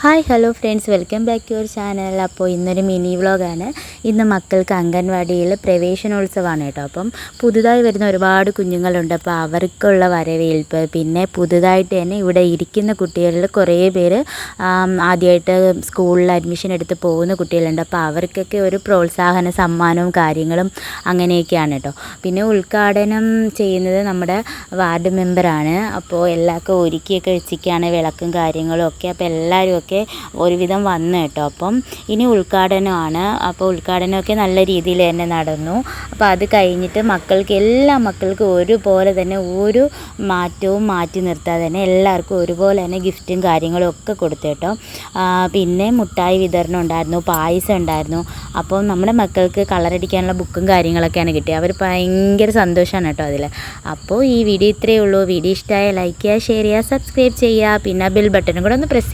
Hi hello friends, welcome back to your channel. അപ്പോൾ ഇന്നൊരു mini വ്ളോഗാണ്. ഇന്ന് മക്കൾക്ക് അംഗൻവാടിയിൽ പ്രവേശനോത്സവമാണ് കേട്ടോ. അപ്പം പുതുതായി വരുന്ന ഒരുപാട് കുഞ്ഞുങ്ങളുണ്ട്. അപ്പോൾ അവർക്കുള്ള വരവേൽപ്പ്, പിന്നെ പുതുതായിട്ട് തന്നെ ഇവിടെ ഇരിക്കുന്ന കുട്ടികളിൽ കുറേ പേര് ആദ്യമായിട്ട് സ്കൂളിൽ അഡ്മിഷൻ എടുത്ത് പോകുന്ന കുട്ടികളുണ്ട്. അപ്പോൾ അവർക്കൊക്കെ ഒരു പ്രോത്സാഹന സമ്മാനവും കാര്യങ്ങളും അങ്ങനെയൊക്കെയാണ് കേട്ടോ. പിന്നെ ഉദ്ഘാടനം ചെയ്യുന്നത് നമ്മുടെ വാർഡ് മെമ്പറാണ്. അപ്പോൾ എല്ലാവർക്കും ഒരുക്കിയൊക്കെ വെച്ചിരിക്കുകയാണ്, വിളക്കും കാര്യങ്ങളും ഒക്കെ. അപ്പോൾ എല്ലാവരും ഒരുവിധം വന്നു കേട്ടോ. അപ്പം ഇനി ഉദ്ഘാടനമാണ്. അപ്പോൾ ഉദ്ഘാടനമൊക്കെ നല്ല രീതിയിൽ തന്നെ നടന്നു. അപ്പോൾ അത് കഴിഞ്ഞിട്ട് എല്ലാ മക്കൾക്കും ഒരുപോലെ തന്നെ ഒരു മാറ്റവും മാറ്റി നിർത്താതെ തന്നെ എല്ലാവർക്കും ഒരുപോലെ തന്നെ ഗിഫ്റ്റും കാര്യങ്ങളും ഒക്കെ കൊടുത്തു കേട്ടോ. പിന്നെ മുട്ടായി വിതരണം ഉണ്ടായിരുന്നു, പായസം ഉണ്ടായിരുന്നു. അപ്പോൾ നമ്മുടെ മക്കൾക്ക് കളറടിക്കാനുള്ള ബുക്കും കാര്യങ്ങളൊക്കെയാണ് കിട്ടിയത്. അവർ ഭയങ്കര സന്തോഷമാണ് കേട്ടോ അതിൽ. അപ്പോൾ ഈ വീഡിയോ ഇത്രയേ ഉള്ളൂ. വീഡിയോ ഇഷ്ടമായ ലൈക്ക് ചെയ്യുക, ഷെയർ ചെയ്യുക, സബ്സ്ക്രൈബ് ചെയ്യുക. പിന്നെ ബെൽ ബട്ടണും കൂടെ ഒന്ന് പ്രസ്